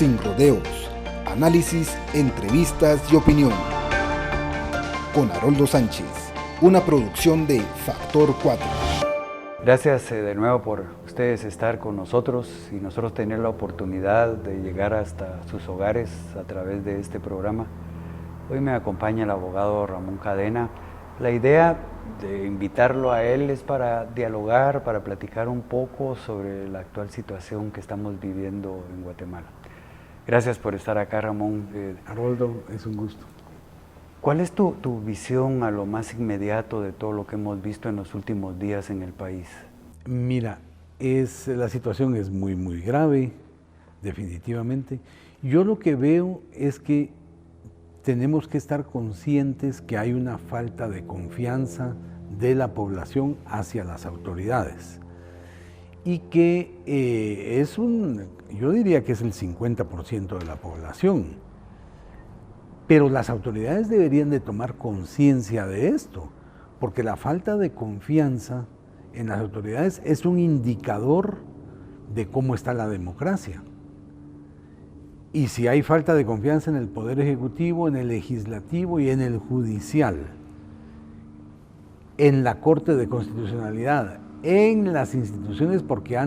sin rodeos, análisis, entrevistas y opinión. Con Haroldo Sánchez, una producción de Factor 4. Gracias de nuevo por ustedes estar con nosotros y nosotros tener la oportunidad de llegar hasta sus hogares a través de este programa. Hoy me acompaña el abogado Ramón Cadena. La idea de invitarlo a él es para dialogar, para platicar un poco sobre la actual situación que estamos viviendo en Guatemala. Gracias por estar acá, Ramón. Haroldo, es un gusto. ¿Cuál es tu visión a lo más inmediato de todo lo que hemos visto en los últimos días en el país? Mira, la situación es muy grave, definitivamente. Yo lo que veo es que tenemos que estar conscientes que hay una falta de confianza de la población hacia las autoridades y que yo diría que es el 50% de la población. Pero las autoridades deberían de tomar conciencia de esto, porque la falta de confianza en las autoridades es un indicador de cómo está la democracia. Y si hay falta de confianza en el Poder Ejecutivo, en el Legislativo y en el Judicial, en la Corte de Constitucionalidad, en las instituciones porque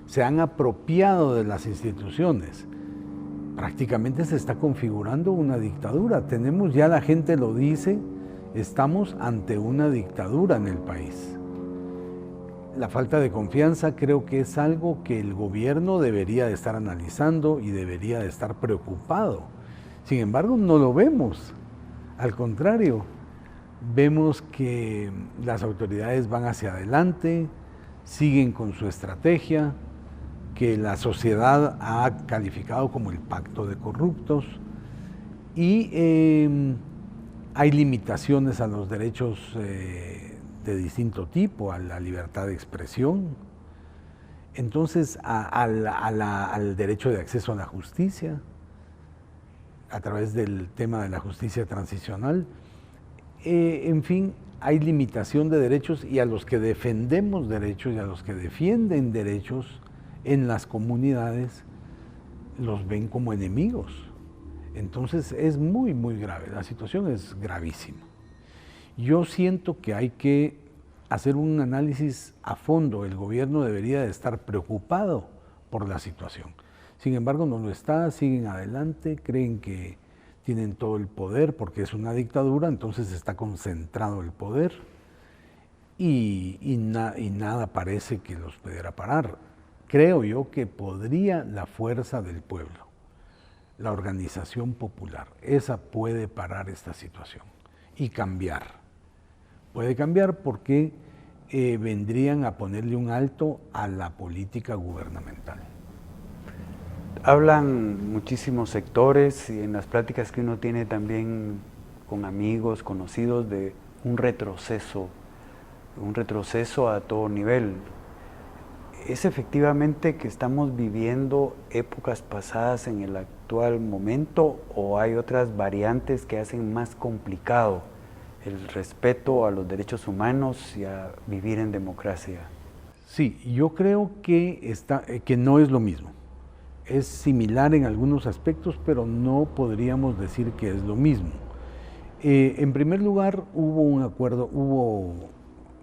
se han apropiado de las instituciones, prácticamente se está configurando una dictadura. Ya la gente lo dice, estamos ante una dictadura en el país. La falta de confianza creo que es algo que el gobierno debería de estar analizando y debería de estar preocupado. Sin embargo, no lo vemos. Al contrario, vemos que las autoridades van hacia adelante, siguen con su estrategia, que la sociedad ha calificado como el pacto de corruptos y hay limitaciones a los derechos de distinto tipo, a la libertad de expresión, entonces al derecho de acceso a la justicia, a través del tema de la justicia transicional, en fin, hay limitación de derechos y a los que defendemos derechos y a los que defienden derechos en las comunidades los ven como enemigos. Entonces es muy grave, la situación es gravísima. Yo siento que hay que hacer un análisis a fondo, el gobierno debería de estar preocupado por la situación. Sin embargo, no lo está, siguen adelante, creen que tienen todo el poder porque es una dictadura, entonces está concentrado el poder y nada parece que los pudiera parar. Creo yo que podría la fuerza del pueblo, la organización popular, esa puede parar esta situación y cambiar. Puede cambiar porque vendrían a ponerle un alto a la política gubernamental. Hablan muchísimos sectores y en las pláticas que uno tiene también con amigos, conocidos, de un retroceso a todo nivel. ¿Es efectivamente que estamos viviendo épocas pasadas en el actual momento o hay otras variantes que hacen más complicado el respeto a los derechos humanos y a vivir en democracia? Sí, yo creo que no es lo mismo. Es similar en algunos aspectos, pero no podríamos decir que es lo mismo. En primer lugar, hubo un acuerdo, hubo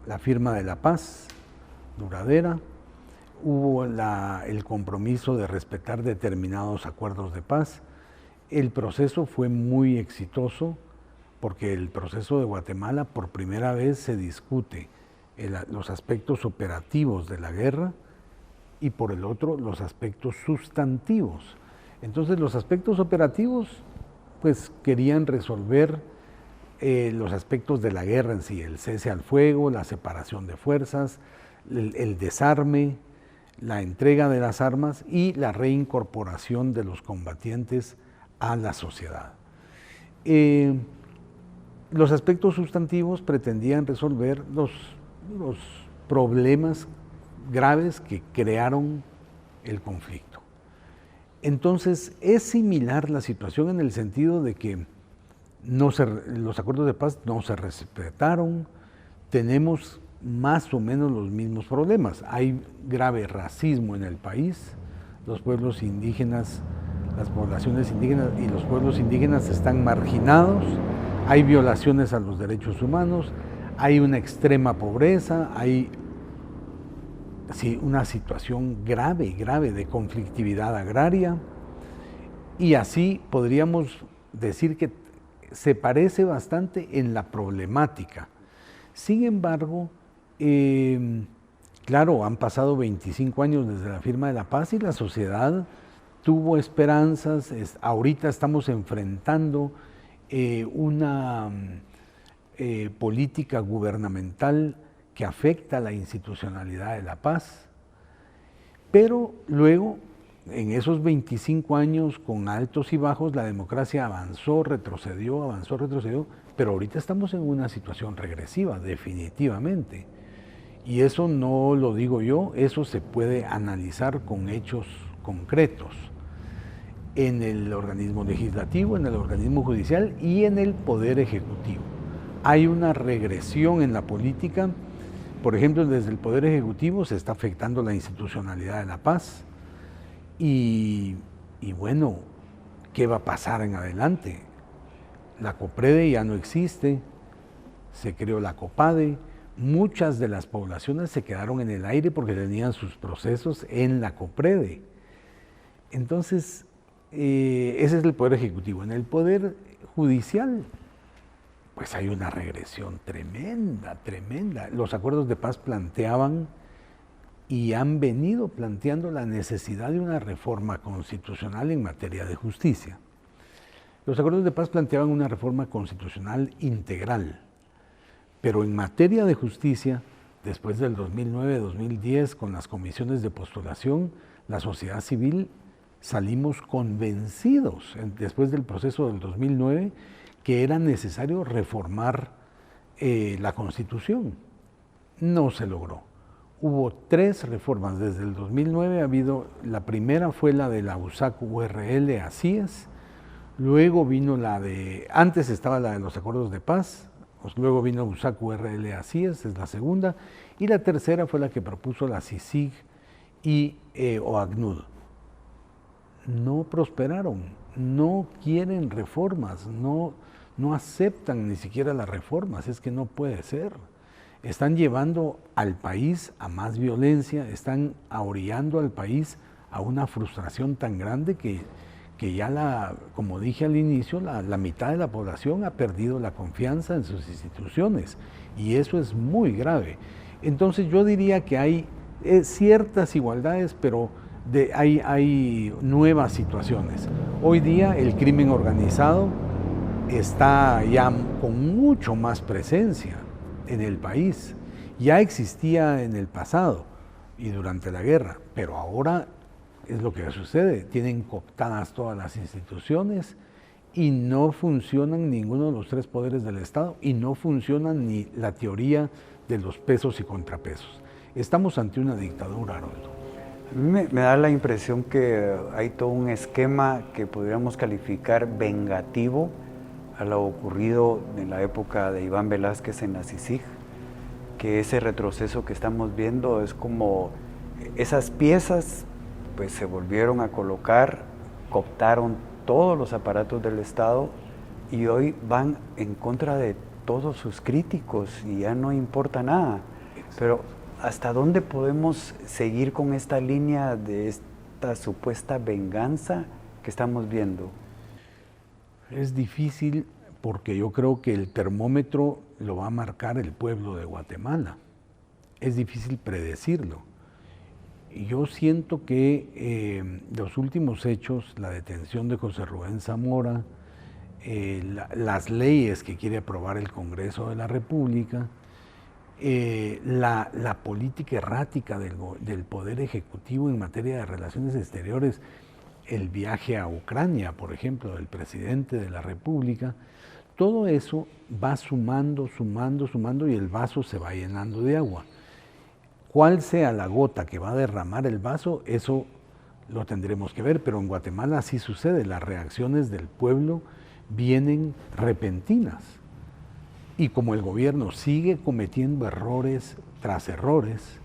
la firma de la paz duradera, hubo el compromiso de respetar determinados acuerdos de paz. El proceso fue muy exitoso porque el proceso de Guatemala por primera vez se discute los aspectos operativos de la guerra y por el otro los aspectos sustantivos. Entonces los aspectos operativos pues querían resolver los aspectos de la guerra en sí, el cese al fuego, la separación de fuerzas, el desarme, la entrega de las armas y la reincorporación de los combatientes a la sociedad. Los aspectos sustantivos pretendían resolver los problemas graves que crearon el conflicto. Entonces, es similar la situación en el sentido de que los acuerdos de paz no se respetaron, tenemos más o menos los mismos problemas. Hay grave racismo en el país, los pueblos indígenas las poblaciones indígenas y los pueblos indígenas están marginados, hay violaciones a los derechos humanos, hay una extrema pobreza, hay una situación grave de conflictividad agraria, y así podríamos decir que se parece bastante en la problemática. Sin embargo, claro, han pasado 25 años desde la firma de la paz y la sociedad tuvo esperanzas. Ahorita estamos enfrentando una política gubernamental que afecta a la institucionalidad de la paz, pero luego, en esos 25 años con altos y bajos, la democracia avanzó, retrocedió, pero ahorita estamos en una situación regresiva, definitivamente. Y eso no lo digo yo, eso se puede analizar con hechos concretos en el organismo legislativo, en el organismo judicial y en el poder ejecutivo. Hay una regresión en la política. Por ejemplo, desde el Poder Ejecutivo se está afectando la institucionalidad de la paz y bueno, ¿qué va a pasar en adelante? La COPREDE ya no existe, se creó la COPADE, muchas de las poblaciones se quedaron en el aire porque tenían sus procesos en la COPREDE. Entonces, ese es el Poder Ejecutivo. En el Poder Judicial, pues hay una regresión tremenda. Los acuerdos de paz planteaban y han venido planteando la necesidad de una reforma constitucional en materia de justicia. Los acuerdos de paz planteaban una reforma constitucional integral, pero en materia de justicia, después del 2009-2010, con las comisiones de postulación, la sociedad civil salimos convencidos, después del proceso del 2009, que era necesario reformar la Constitución. No se logró. Hubo 3 reformas desde el 2009. La primera fue la de la USAC-URL, así es. Luego vino antes estaba la de los acuerdos de paz, luego vino USAC-URL, así es la segunda. Y la tercera fue la que propuso la CICIG y OACNUD. No prosperaron, no quieren reformas, no aceptan ni siquiera las reformas, es que no puede ser. Están llevando al país a más violencia, están orillando al país a una frustración tan grande que ya como dije al inicio, la mitad de la población ha perdido la confianza en sus instituciones y eso es muy grave. Entonces yo diría que hay ciertas igualdades, pero hay nuevas situaciones. Hoy día el crimen organizado está ya con mucho más presencia en el país. Ya existía en el pasado y durante la guerra, pero ahora es lo que sucede. Tienen cooptadas todas las instituciones y no funcionan ninguno de los 3 poderes del Estado y no funciona ni la teoría de los pesos y contrapesos. Estamos ante una dictadura, Haroldo. A mí me da la impresión que hay todo un esquema que podríamos calificar vengativo a lo ocurrido en la época de Iván Velázquez en la CICIG, que ese retroceso que estamos viendo es como esas piezas pues se volvieron a colocar, cooptaron todos los aparatos del Estado y hoy van en contra de todos sus críticos y ya no importa nada. Pero ¿hasta dónde podemos seguir con esta línea de esta supuesta venganza que estamos viendo? Es difícil porque yo creo que el termómetro lo va a marcar el pueblo de Guatemala. Es difícil predecirlo. Y yo siento que los últimos hechos, la detención de José Rubén Zamora, las leyes que quiere aprobar el Congreso de la República, la política errática del Poder Ejecutivo en materia de relaciones exteriores, el viaje a Ucrania, por ejemplo, del presidente de la República, todo eso va sumando y el vaso se va llenando de agua. Cuál sea la gota que va a derramar el vaso, eso lo tendremos que ver, pero en Guatemala así sucede, las reacciones del pueblo vienen repentinas. Y como el gobierno sigue cometiendo errores tras errores,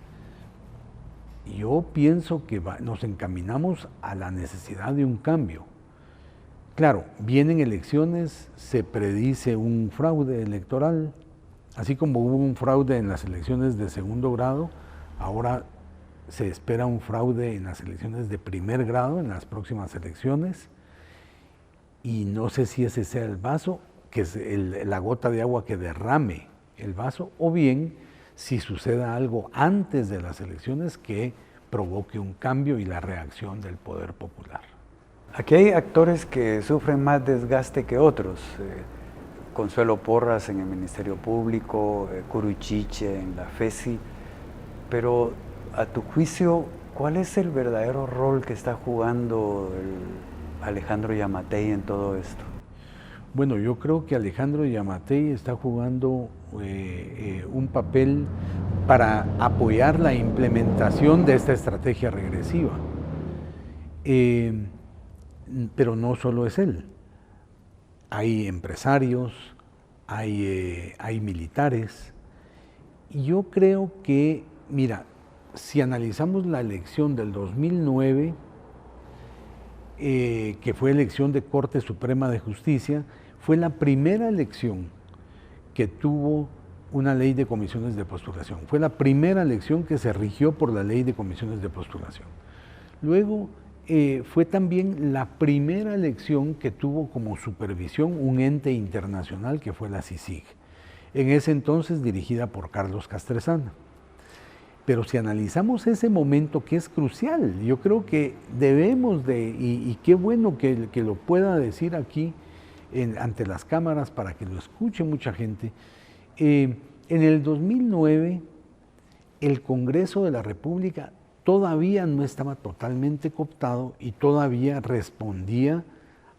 yo pienso que nos encaminamos a la necesidad de un cambio. Claro, vienen elecciones, se predice un fraude electoral, así como hubo un fraude en las elecciones de segundo grado, ahora se espera un fraude en las elecciones de primer grado, en las próximas elecciones, y no sé si ese sea el vaso, que es la gota de agua que derrame el vaso, o bien si suceda algo antes de las elecciones que provoque un cambio y la reacción del poder popular. Aquí hay actores que sufren más desgaste que otros. Consuelo Porras en el Ministerio Público, Curuchiche en la FESI, pero a tu juicio, ¿cuál es el verdadero rol que está jugando Alejandro Yamatei en todo esto? Bueno, yo creo que Alejandro Yamatei está jugando un papel para apoyar la implementación de esta estrategia regresiva. Pero no solo es él. Hay empresarios, hay militares. Y yo creo que, mira, si analizamos la elección del 2009, que fue elección de Corte Suprema de Justicia, fue la primera elección que tuvo una ley de comisiones de postulación. Fue la primera elección que se rigió por la ley de comisiones de postulación. Luego fue también la primera elección que tuvo como supervisión un ente internacional que fue la CICIG, en ese entonces dirigida por Carlos Castresana. Pero si analizamos ese momento que es crucial, yo creo que debemos de, y qué bueno que lo pueda decir aquí ante las cámaras para que lo escuche mucha gente, en el 2009 el Congreso de la República todavía no estaba totalmente cooptado y todavía respondía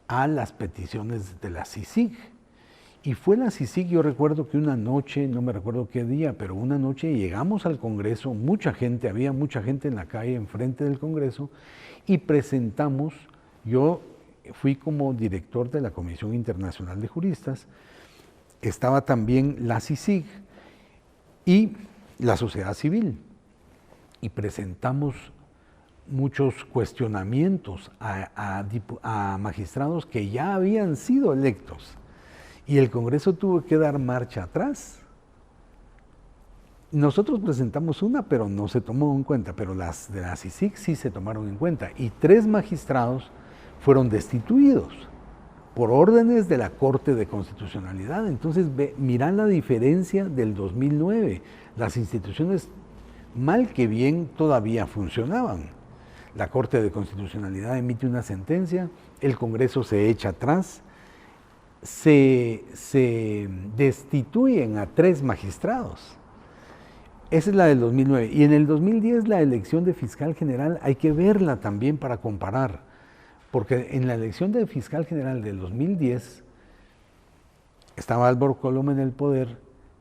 a las peticiones de la CICIG. Y fue la CICIG, yo recuerdo que una noche, no me recuerdo qué día, pero una noche llegamos al Congreso, había mucha gente en la calle enfrente del Congreso y presentamos, yo fui como director de la Comisión Internacional de Juristas, estaba también la CICIG y la sociedad civil y presentamos muchos cuestionamientos a magistrados que ya habían sido electos. Y el Congreso tuvo que dar marcha atrás. Nosotros presentamos una, pero no se tomó en cuenta, pero las de la CICIG sí se tomaron en cuenta. Y 3 magistrados fueron destituidos por órdenes de la Corte de Constitucionalidad. Entonces, mirá la diferencia del 2009. Las instituciones, mal que bien, todavía funcionaban. La Corte de Constitucionalidad emite una sentencia, el Congreso se echa atrás, se destituyen a 3 magistrados. Esa es la del 2009. Y en el 2010 la elección de fiscal general hay que verla también para comparar, porque en la elección de fiscal general del 2010 estaba Álvaro Coloma en el poder,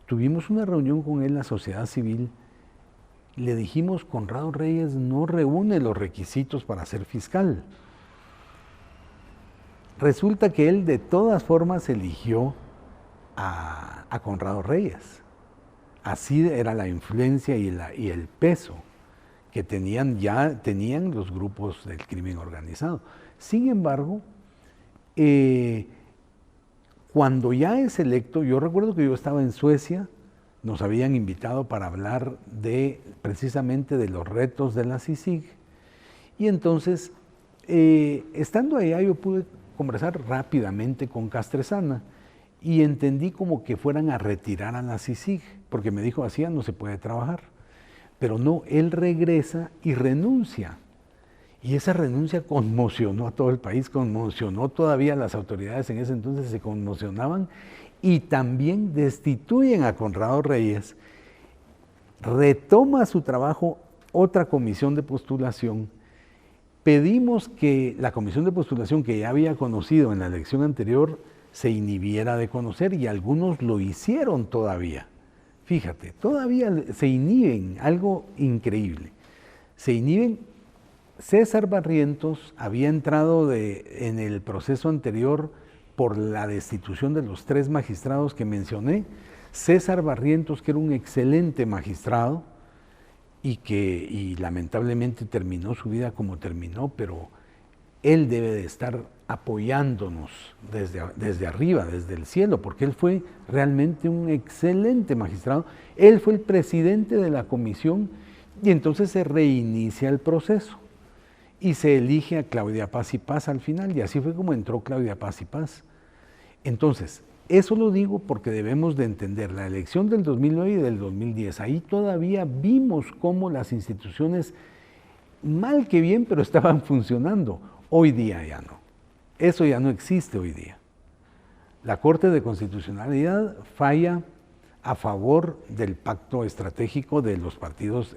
tuvimos una reunión con él, la sociedad civil, le dijimos: Conrado Reyes no reúne los requisitos para ser fiscal. Resulta que él de todas formas eligió a Conrado Reyes. Así era la influencia y el peso que tenían los grupos del crimen organizado. Sin embargo, cuando ya es electo, yo recuerdo que yo estaba en Suecia, nos habían invitado para hablar precisamente de los retos de la CICIG, y entonces, estando allá, yo pude conversar rápidamente con Castresana y entendí como que fueran a retirar a la CICIG, porque me dijo: así ya no se puede trabajar. Pero no, él regresa y renuncia. Y esa renuncia conmocionó a todo el país, conmocionó todavía a las autoridades en ese entonces, se conmocionaban, y también destituyen a Conrado Reyes. Retoma su trabajo otra comisión de postulación. Pedimos que la comisión de postulación, que ya había conocido en la elección anterior, se inhibiera de conocer, y algunos lo hicieron todavía. Fíjate, todavía se inhiben, algo increíble. Se inhiben. César Barrientos había entrado en el proceso anterior por la destitución de los 3 magistrados que mencioné. César Barrientos, que era un excelente magistrado, y lamentablemente terminó su vida como terminó, pero él debe de estar apoyándonos desde arriba, desde el cielo, porque él fue realmente un excelente magistrado. Él fue el presidente de la comisión y entonces se reinicia el proceso y se elige a Claudia Paz y Paz al final, y así fue como entró Claudia Paz y Paz. Entonces, eso lo digo porque debemos de entender la elección del 2009 y del 2010. Ahí todavía vimos cómo las instituciones, mal que bien, pero estaban funcionando. Hoy día ya no. Eso ya no existe hoy día. La Corte de Constitucionalidad falla a favor del pacto estratégico de los partidos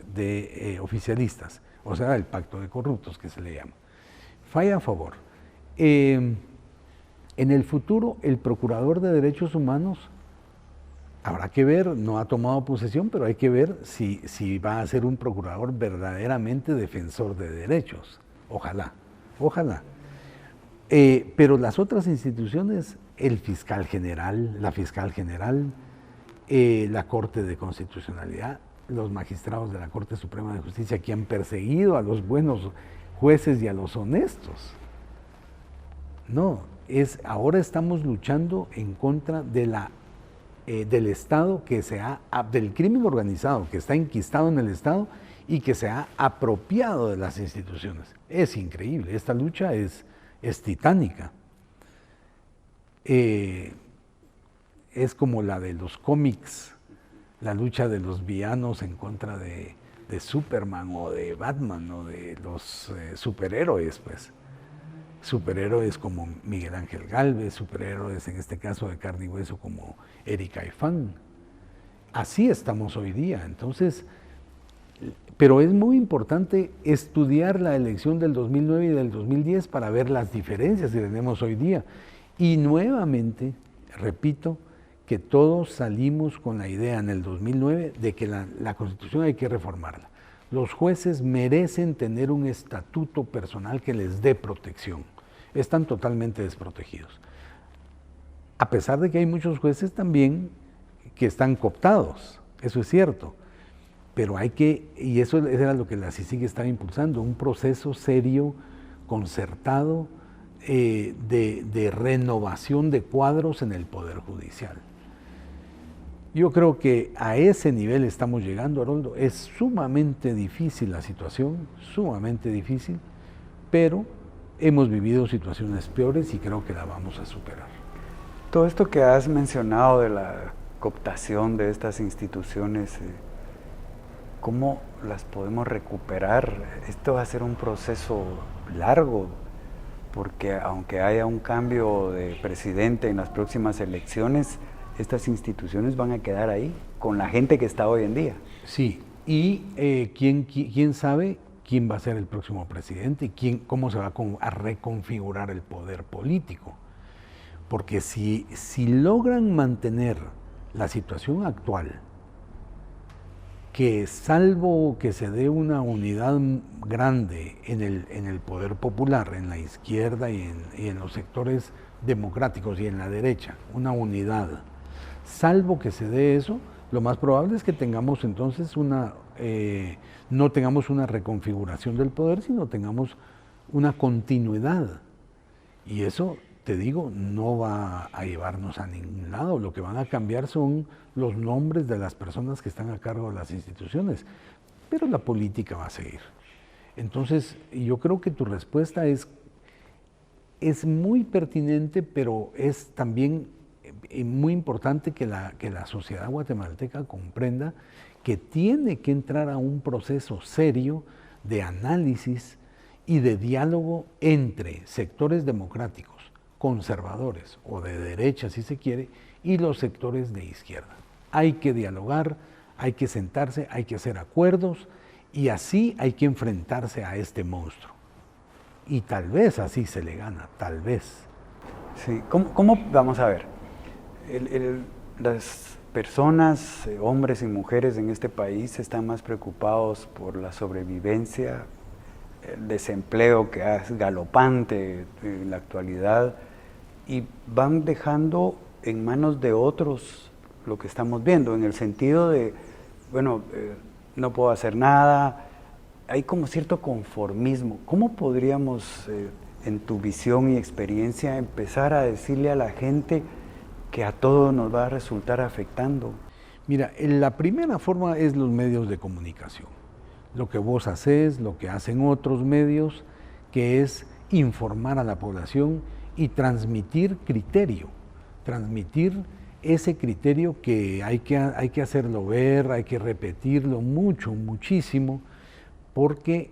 oficialistas, o sea, el pacto de corruptos que se le llama. Falla a favor. En el futuro, el Procurador de Derechos Humanos, habrá que ver, no ha tomado posesión, pero hay que ver si va a ser un procurador verdaderamente defensor de derechos. Ojalá, ojalá. Pero las otras instituciones, el fiscal general, la fiscal general, la Corte de Constitucionalidad, los magistrados de la Corte Suprema de Justicia que han perseguido a los buenos jueces y a los honestos. No, ahora estamos luchando en contra de del Estado del crimen organizado que está enquistado en el Estado y que se ha apropiado de las instituciones. Es increíble, esta lucha es titánica. Es como la de los cómics, la lucha de los villanos en contra de Superman o de Batman o de los superhéroes, pues. Superhéroes como Miguel Ángel Gálvez, superhéroes en este caso de carne y hueso como Erika Ifán. Así estamos hoy día. Entonces, pero es muy importante estudiar la elección del 2009 y del 2010 para ver las diferencias que tenemos hoy día. Y nuevamente, repito, que todos salimos con la idea en el 2009 de que la Constitución hay que reformarla. Los jueces merecen tener un estatuto personal que les dé protección. Están totalmente desprotegidos. A pesar de que hay muchos jueces también que están cooptados, eso es cierto, pero y eso era lo que la CICIG estaba impulsando, un proceso serio, concertado, de renovación de cuadros en el Poder Judicial. Yo creo que a ese nivel estamos llegando, Haroldo. Es sumamente difícil la situación, sumamente difícil, pero hemos vivido situaciones peores y creo que la vamos a superar. Todo esto que has mencionado de la cooptación de estas instituciones, ¿cómo las podemos recuperar? Esto va a ser un proceso largo, porque aunque haya un cambio de presidente en las próximas elecciones, estas instituciones van a quedar ahí, con la gente que está hoy en día. Sí, y ¿quién sabe quién va a ser el próximo presidente y cómo se va a reconfigurar el poder político? Porque si logran mantener la situación actual, que salvo que se dé una unidad grande en el poder popular, en la izquierda y en los sectores democráticos y en la derecha, una unidad, salvo que se dé eso, lo más probable es que tengamos entonces no tengamos una reconfiguración del poder, sino tengamos una continuidad. Y eso, te digo, no va a llevarnos a ningún lado. Lo que van a cambiar son los nombres de las personas que están a cargo de las instituciones, pero la política va a seguir. Entonces, yo creo que tu respuesta es muy pertinente, pero es también muy importante que la sociedad guatemalteca comprenda que tiene que entrar a un proceso serio de análisis y de diálogo entre sectores democráticos, conservadores o de derecha si se quiere, y los sectores de izquierda. Hay que dialogar, hay que sentarse, hay que hacer acuerdos y así hay que enfrentarse a este monstruo. Y tal vez así se le gana, tal vez. Sí, ¿cómo vamos a ver? Las personas, hombres y mujeres en este país están más preocupados por la sobrevivencia, el desempleo que es galopante en la actualidad y van dejando en manos de otros lo que estamos viendo, en el sentido de, bueno, no puedo hacer nada, hay como cierto conformismo. ¿Cómo podríamos en tu visión y experiencia, empezar a decirle a la gente que a todos nos va a resultar afectando? Mira, la primera forma es los medios de comunicación. Lo que vos haces, lo que hacen otros medios, que es informar a la población y transmitir criterio, transmitir ese criterio que hay que hacerlo ver, hay que repetirlo mucho, muchísimo, porque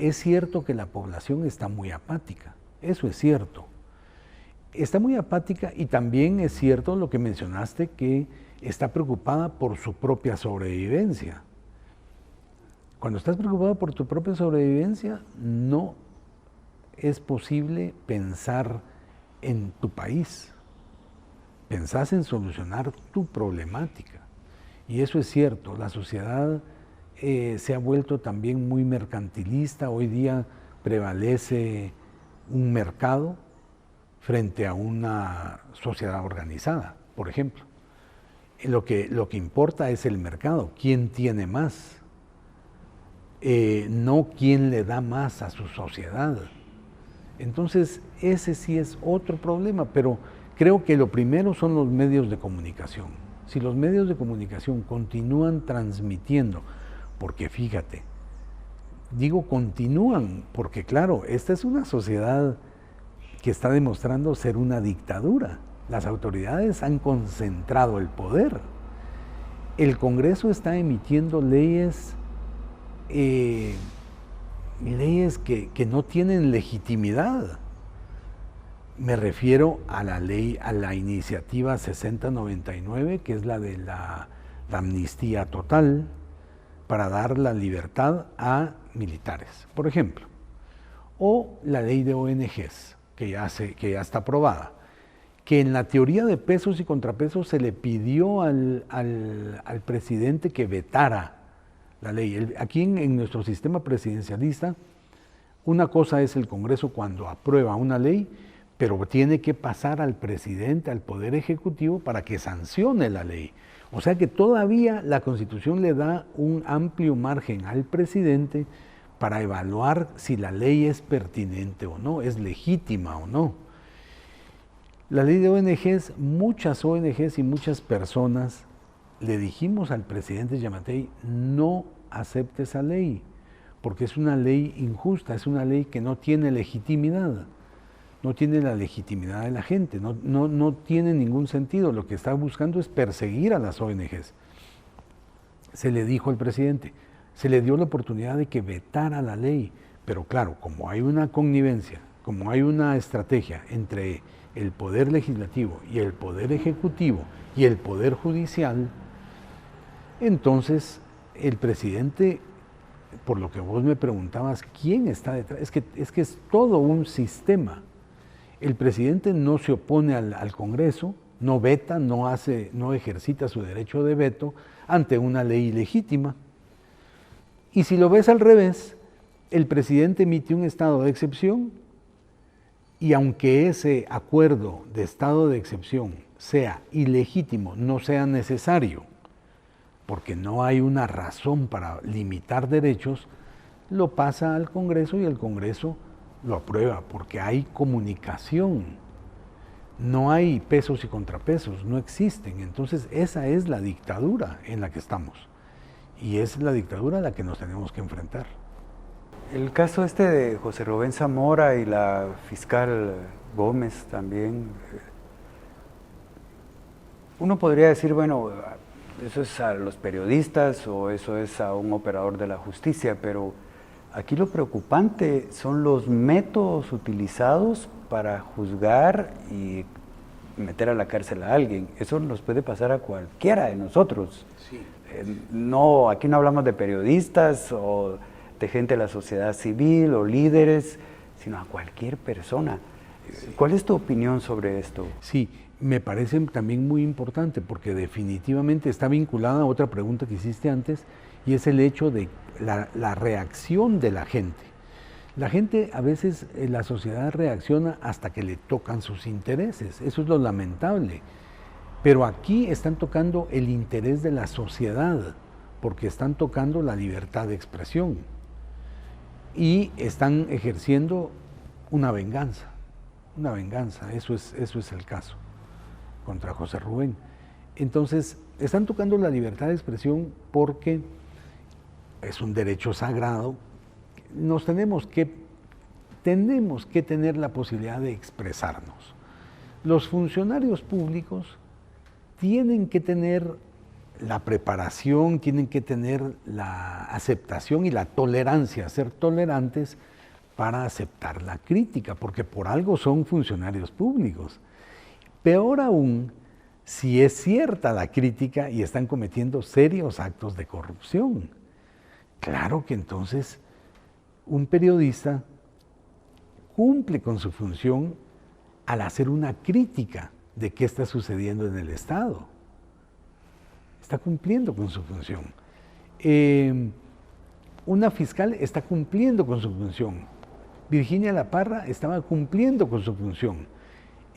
es cierto que la población está muy apática, eso es cierto. Está muy apática y también es cierto lo que mencionaste, que está preocupada por su propia sobrevivencia. Cuando estás preocupado por tu propia sobrevivencia, no es posible pensar en tu país. Pensás en solucionar tu problemática. Y eso es cierto, la sociedad se ha vuelto también muy mercantilista. Hoy día prevalece un mercado frente a una sociedad organizada, por ejemplo. Lo que importa es el mercado, quién tiene más, no quién le da más a su sociedad. Entonces, ese sí es otro problema, pero creo que lo primero son los medios de comunicación. Si los medios de comunicación continúan transmitiendo, porque fíjate, digo continúan, porque claro, esta es una sociedad que está demostrando ser una dictadura. Las autoridades han concentrado el poder. El Congreso está emitiendo leyes que no tienen legitimidad. Me refiero a la ley, a la iniciativa 6099, que es la de la amnistía total para dar la libertad a militares, por ejemplo. O la ley de ONGs, que ya está aprobada, que en la teoría de pesos y contrapesos se le pidió al presidente que vetara la ley. Aquí en nuestro sistema presidencialista, una cosa es el Congreso cuando aprueba una ley, pero tiene que pasar al presidente, al Poder Ejecutivo, para que sancione la ley. O sea que todavía la Constitución le da un amplio margen al presidente para evaluar si la ley es pertinente o no, es legítima o no. La ley de ONGs, muchas ONGs y muchas personas le dijimos al presidente Giammattei, no acepte esa ley, porque es una ley injusta, es una ley que no tiene legitimidad, no tiene la legitimidad de la gente, no tiene ningún sentido, lo que está buscando es perseguir a las ONGs. Se le dijo al presidente, se le dio la oportunidad de que vetara la ley, pero claro, como hay una connivencia, como hay una estrategia entre el Poder Legislativo y el Poder Ejecutivo y el Poder Judicial, entonces el presidente, por lo que vos me preguntabas, ¿quién está detrás? Es que es todo un sistema. El presidente no se opone al Congreso, no veta, no ejercita su derecho de veto ante una ley legítima. Y si lo ves al revés, el presidente emite un estado de excepción y aunque ese acuerdo de estado de excepción sea ilegítimo, no sea necesario, porque no hay una razón para limitar derechos, lo pasa al Congreso y el Congreso lo aprueba, porque hay comunicación, no hay pesos y contrapesos, no existen. Entonces esa es la dictadura en la que estamos y es la dictadura a la que nos tenemos que enfrentar. El caso este de José Rubén Zamora y la fiscal Gómez también, uno podría decir, bueno, eso es a los periodistas o eso es a un operador de la justicia, pero aquí lo preocupante son los métodos utilizados para juzgar y meter a la cárcel a alguien. Eso nos puede pasar a cualquiera de nosotros. Sí. No, aquí no hablamos de periodistas o de gente de la sociedad civil o líderes, sino a cualquier persona. Sí. ¿Cuál es tu opinión sobre esto? Sí, me parece también muy importante porque definitivamente está vinculada a otra pregunta que hiciste antes y es el hecho de la reacción de la gente. La gente, a veces la sociedad reacciona hasta que le tocan sus intereses, eso es lo lamentable. Pero aquí están tocando el interés de la sociedad, porque están tocando la libertad de expresión y están ejerciendo una venganza, eso es el caso contra José Rubén. Entonces, están tocando la libertad de expresión porque es un derecho sagrado. Tenemos que tener la posibilidad de expresarnos. Los funcionarios públicos tienen que tener la preparación, tienen que tener la aceptación y la tolerancia, ser tolerantes para aceptar la crítica, porque por algo son funcionarios públicos. Peor aún, si es cierta la crítica y están cometiendo serios actos de corrupción. Claro que entonces un periodista cumple con su función al hacer una crítica de qué está sucediendo en el Estado. Está cumpliendo con su función. Una fiscal está cumpliendo con su función. Virginia La Parra estaba cumpliendo con su función.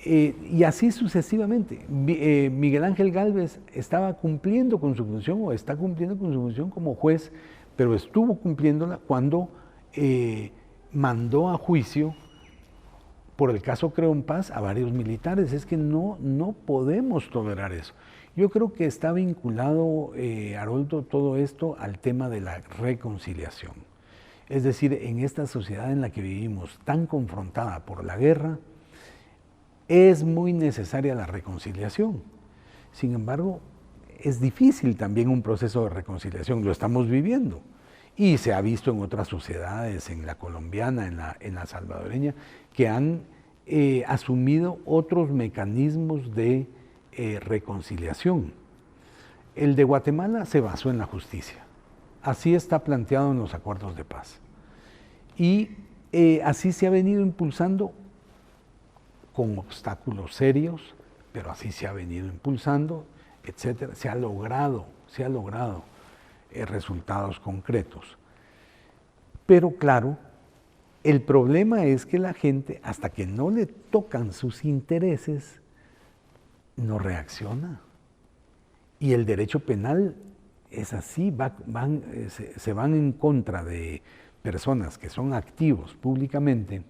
Y así sucesivamente. Miguel Ángel Gálvez estaba cumpliendo con su función o está cumpliendo con su función como juez, pero estuvo cumpliéndola cuando mandó a juicio por el caso Creón Paz a varios militares. Es que no podemos tolerar eso. Yo creo que está vinculado, Haroldo, todo esto al tema de la reconciliación. Es decir, en esta sociedad en la que vivimos, tan confrontada por la guerra, es muy necesaria la reconciliación. Sin embargo, es difícil también un proceso de reconciliación, lo estamos viviendo. Y se ha visto en otras sociedades, en la colombiana, en la salvadoreña, que han asumido otros mecanismos de reconciliación. El de Guatemala se basó en la justicia. Así está planteado en los acuerdos de paz. Y así se ha venido impulsando con obstáculos serios, pero así se ha venido impulsando, etcétera. Se ha logrado resultados concretos. Pero claro, el problema es que la gente, hasta que no le tocan sus intereses, no reacciona. Y el derecho penal es así, se van en contra de personas que son activos públicamente,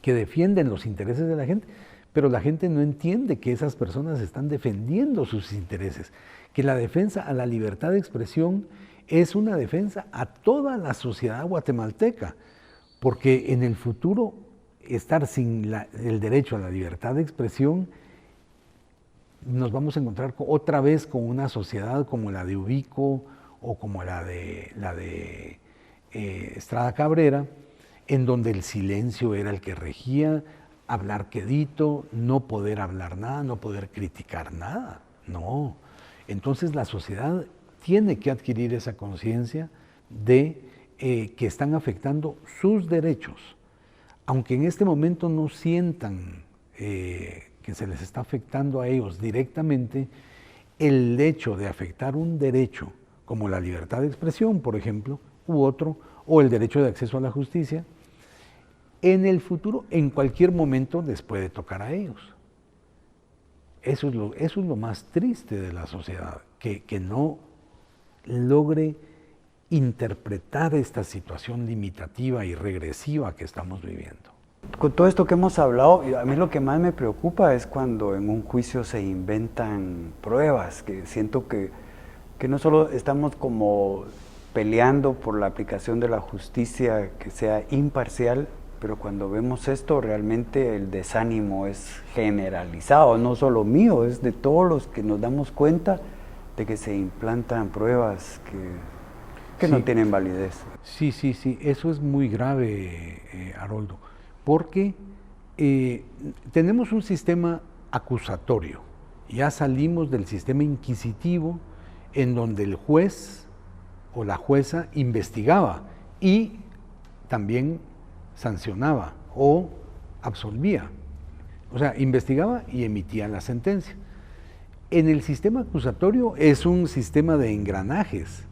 que defienden los intereses de la gente, pero la gente no entiende que esas personas están defendiendo sus intereses, que la defensa a la libertad de expresión es una defensa a toda la sociedad guatemalteca, porque en el futuro estar sin el derecho a la libertad de expresión, nos vamos a encontrar otra vez con una sociedad como la de Ubico o como la de Estrada Cabrera, en donde el silencio era el que regía, hablar quedito, no poder hablar nada, no poder criticar nada. No. Entonces la sociedad tiene que adquirir esa conciencia de que están afectando sus derechos, aunque en este momento no sientan que se les está afectando a ellos directamente. El hecho de afectar un derecho como la libertad de expresión, por ejemplo, u otro, o el derecho de acceso a la justicia, en el futuro, en cualquier momento, les puede tocar a ellos. Eso es lo más triste de la sociedad, que no logre interpretar esta situación limitativa y regresiva que estamos viviendo. Con todo esto que hemos hablado, a mí lo que más me preocupa es cuando en un juicio se inventan pruebas, que siento que no solo estamos como peleando por la aplicación de la justicia que sea imparcial, pero cuando vemos esto realmente el desánimo es generalizado, no solo mío, es de todos los que nos damos cuenta de que se implantan pruebas que sí, no tienen validez. Sí, eso es muy grave, Haroldo, porque tenemos un sistema acusatorio, ya salimos del sistema inquisitivo en donde el juez o la jueza investigaba y también sancionaba o absolvía, o sea, investigaba y emitía la sentencia. En el sistema acusatorio es un sistema de engranajes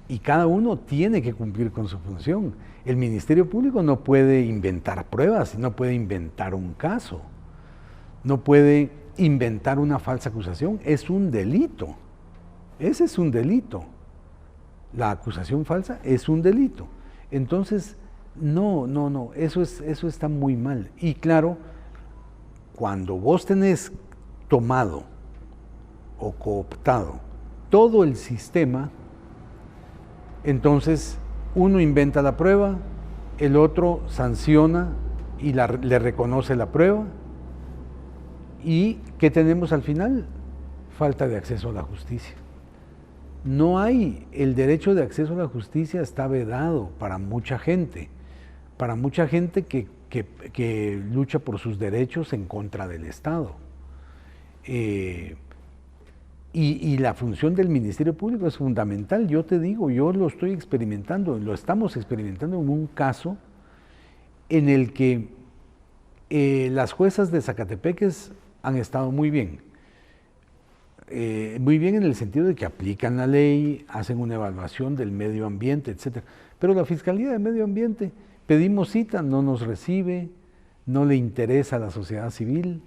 y cada uno tiene que cumplir con su función. El Ministerio Público no puede inventar pruebas, no puede inventar un caso, no puede inventar una falsa acusación, es un delito. Ese es un delito. La acusación falsa es un delito. Entonces, No, eso está muy mal. Y claro, cuando vos tenés tomado o cooptado todo el sistema, entonces uno inventa la prueba, el otro sanciona y le reconoce la prueba. ¿Y qué tenemos al final? Falta de acceso a la justicia. No hay, el derecho de acceso a la justicia está vedado para mucha gente que lucha por sus derechos en contra del Estado. Y la función del Ministerio Público es fundamental. Yo te digo, yo lo estoy experimentando, lo estamos experimentando en un caso en el que las juezas de Zacatepeques han estado muy bien en el sentido de que aplican la ley, hacen una evaluación del medio ambiente, etc. Pero la Fiscalía de Medio Ambiente, pedimos cita, no nos recibe, no le interesa a la sociedad civil,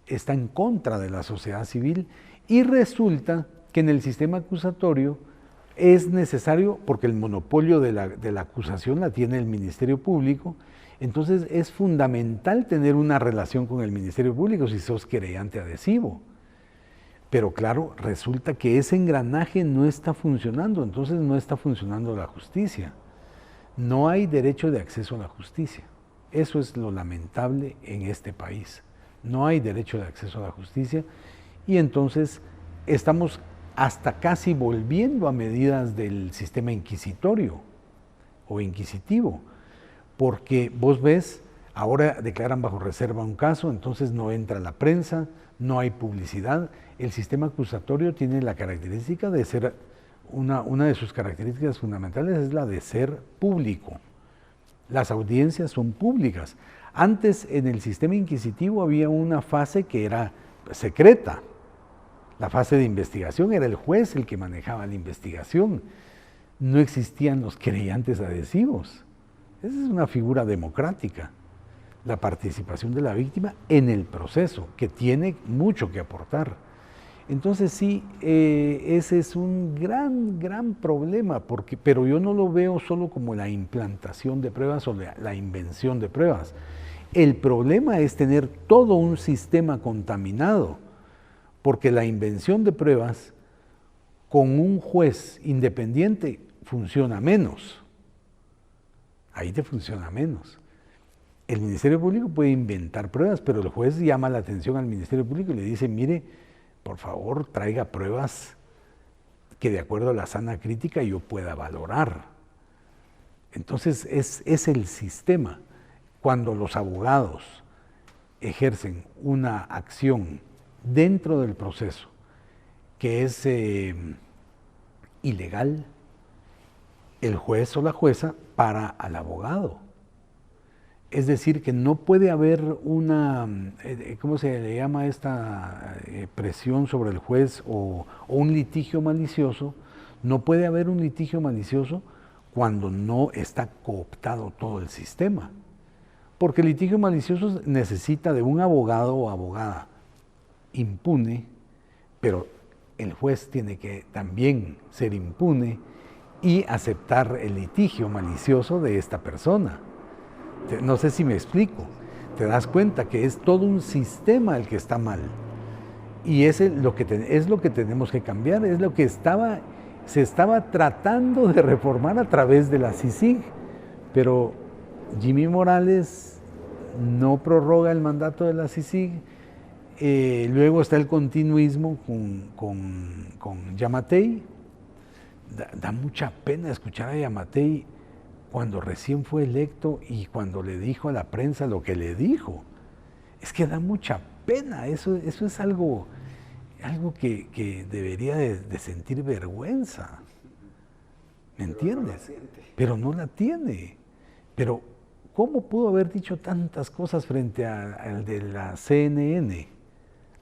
está en contra de la sociedad civil, y resulta que en el sistema acusatorio es necesario, porque el monopolio de la acusación la tiene el Ministerio Público, entonces es fundamental tener una relación con el Ministerio Público si sos querellante adhesivo. Pero claro, resulta que ese engranaje no está funcionando, entonces no está funcionando la justicia. No hay derecho de acceso a la justicia. Eso es lo lamentable en este país. No hay derecho de acceso a la justicia y entonces estamos hasta casi volviendo a medidas del sistema inquisitorio o inquisitivo, porque vos ves, ahora declaran bajo reserva un caso, entonces no entra la prensa, no hay publicidad. El sistema acusatorio tiene la característica de ser, una de sus características fundamentales es la de ser público. Las audiencias son públicas. Antes en el sistema inquisitivo había una fase que era secreta. La fase de investigación era el juez el que manejaba la investigación. No existían los querellantes adhesivos. Esa es una figura democrática. La participación de la víctima en el proceso, que tiene mucho que aportar. Entonces sí, ese es un gran problema, pero yo no lo veo solo como la implantación de pruebas o la invención de pruebas. El problema es tener todo un sistema contaminado, porque la invención de pruebas con un juez independiente funciona menos. Ahí te funciona menos. El Ministerio Público puede inventar pruebas, pero el juez llama la atención al Ministerio Público y le dice, mire, por favor, traiga pruebas que de acuerdo a la sana crítica yo pueda valorar. Entonces es el sistema. Cuando los abogados ejercen una acción dentro del proceso que es ilegal, el juez o la jueza para al abogado. Es decir, que no puede haber una, ¿cómo se le llama esta presión sobre el juez o un litigio malicioso? No puede haber un litigio malicioso cuando no está cooptado todo el sistema. Porque el litigio malicioso necesita de un abogado o abogada impune, pero el juez tiene que también ser impune y aceptar el litigio malicioso de esta persona. No sé si me explico. Te das cuenta que es todo un sistema el que está mal. Y es lo que tenemos que cambiar, es lo que se estaba tratando de reformar a través de la CICIG, pero Jimmy Morales no prorroga el mandato de la CICIG. Luego está el continuismo con Yamatei. Da mucha pena escuchar a Yamatei cuando recién fue electo y cuando le dijo a la prensa lo que le dijo. Es que da mucha pena, eso es algo que debería de sentir vergüenza, ¿me entiendes? Pero no la tiene. Pero ¿cómo pudo haber dicho tantas cosas frente al de la CNN,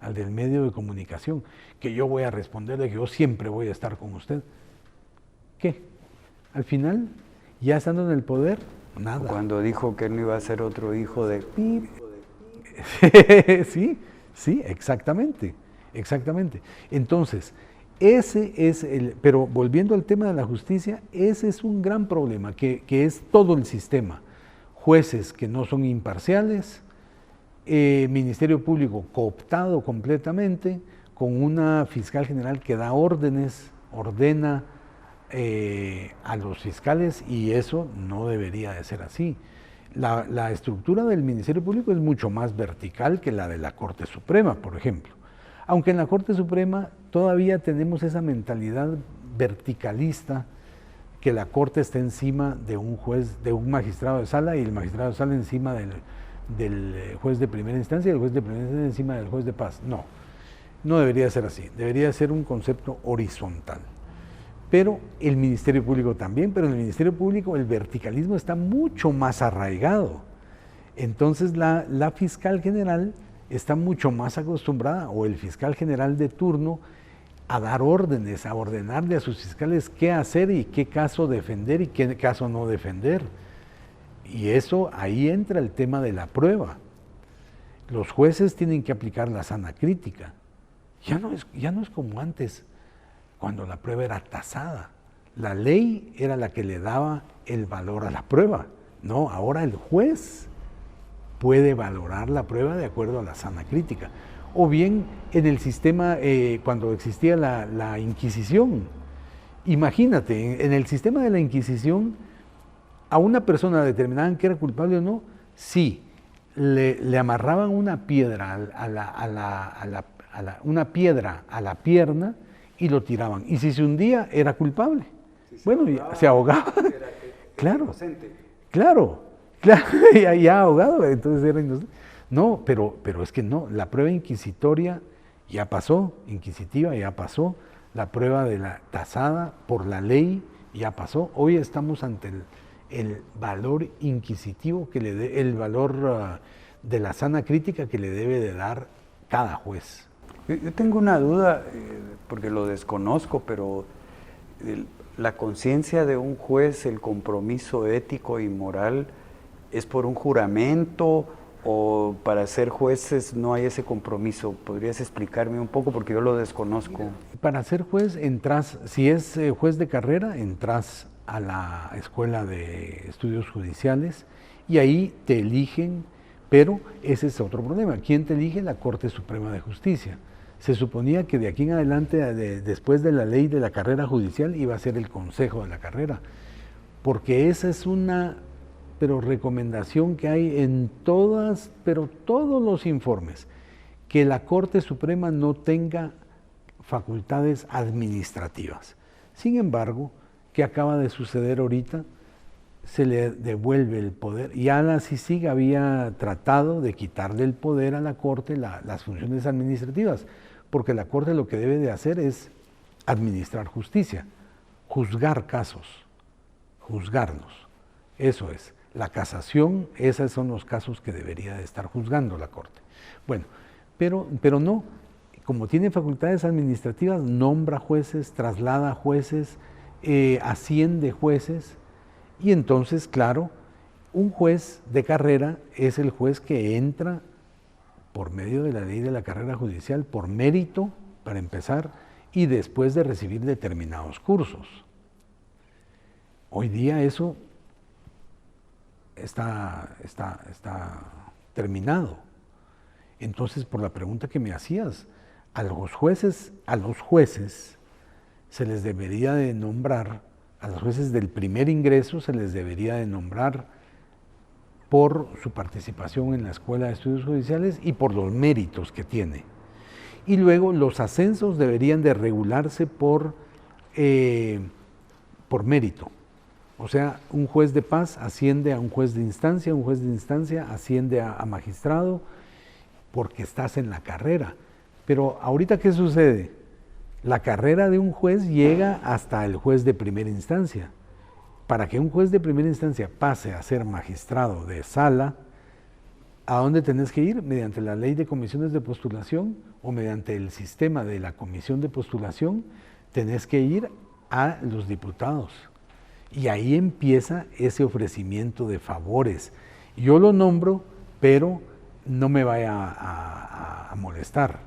al del medio de comunicación, que yo voy a responderle, que yo siempre voy a estar con usted? ¿Qué? Al final, ya estando en el poder, nada. Cuando dijo que no iba a ser otro hijo de Pip. Sí, exactamente. Entonces, ese es pero volviendo al tema de la justicia, ese es un gran problema, que es todo el sistema. jueces que no son imparciales, Ministerio Público cooptado completamente, con una fiscal general que da órdenes, ordena a los fiscales, y eso no debería de ser así. La estructura del Ministerio Público es mucho más vertical que la de la Corte Suprema, por ejemplo. Aunque en la Corte Suprema todavía tenemos esa mentalidad verticalista, que la Corte está encima de un juez, de un magistrado de sala, y el magistrado de sala encima del juez de primera instancia, y el juez de primera instancia encima del juez de paz. No, no debería ser así, debería ser un concepto horizontal. Pero el Ministerio Público también, pero en el Ministerio Público el verticalismo está mucho más arraigado. Entonces la fiscal general está mucho más acostumbrada, o el fiscal general de turno, a dar órdenes, a ordenarle a sus fiscales qué hacer y qué caso defender y qué caso no defender. Y eso, ahí entra el tema de la prueba. Los jueces tienen que aplicar la sana crítica. Ya no es como antes, cuando la prueba era tasada. La ley era la que le daba el valor a la prueba. No, ahora el juez puede valorar la prueba de acuerdo a la sana crítica. O bien en el sistema, cuando existía la Inquisición. Imagínate, en el sistema de la Inquisición, a una persona determinaban que era culpable o no, sí, le amarraban una piedra una piedra a la pierna y lo tiraban. Y si se hundía, era culpable. Si bueno, se ahogaba. Claro, claro, ya ahogado, entonces era inocente. No, pero es que no, la prueba inquisitoria ya pasó, inquisitiva ya pasó, la prueba de la tasada por la ley ya pasó. Hoy estamos ante el valor inquisitivo que le dé, el valor de la sana crítica que le debe de dar cada juez. Yo tengo una duda, porque lo desconozco, pero la conciencia de un juez, el compromiso ético y moral, ¿es por un juramento o para ser jueces no hay ese compromiso? ¿Podrías explicarme un poco? Porque yo lo desconozco. Para ser juez entras, si es juez de carrera, entras a la Escuela de Estudios Judiciales y ahí te eligen, pero ese es otro problema. ¿Quién te elige? La Corte Suprema de Justicia. Se suponía que de aquí en adelante, después de la ley de la carrera judicial, iba a ser el Consejo de la Carrera, porque esa es una recomendación que hay en todos los informes, que la Corte Suprema no tenga facultades administrativas. Sin embargo, ¿qué acaba de suceder ahorita? Se le devuelve el poder. Ya la CICIG había tratado de quitarle el poder a la Corte, las funciones administrativas, porque la Corte lo que debe de hacer es administrar justicia, juzgar casos, juzgarnos. Eso es. La casación, esos son los casos que debería de estar juzgando la Corte. Bueno, pero no, como tiene facultades administrativas, nombra jueces, traslada jueces, asciende jueces, y entonces, claro, un juez de carrera es el juez que entra por medio de la ley de la carrera judicial, por mérito, para empezar, y después de recibir determinados cursos. Hoy día eso está terminado. Entonces, por la pregunta que me hacías, a los jueces se les debería de nombrar, a los jueces del primer ingreso se les debería de nombrar por su participación en la Escuela de Estudios Judiciales y por los méritos que tiene. Y luego los ascensos deberían de regularse por mérito. O sea, un juez de paz asciende a un juez de instancia asciende a magistrado, porque estás en la carrera. Pero ahorita, ¿qué sucede? La carrera de un juez llega hasta el juez de primera instancia. Para que un juez de primera instancia pase a ser magistrado de sala, ¿a dónde tenés que ir? Mediante la ley de comisiones de postulación o mediante el sistema de la comisión de postulación, tenés que ir a los diputados. Y ahí empieza ese ofrecimiento de favores. Yo lo nombro, pero no me vaya a molestar.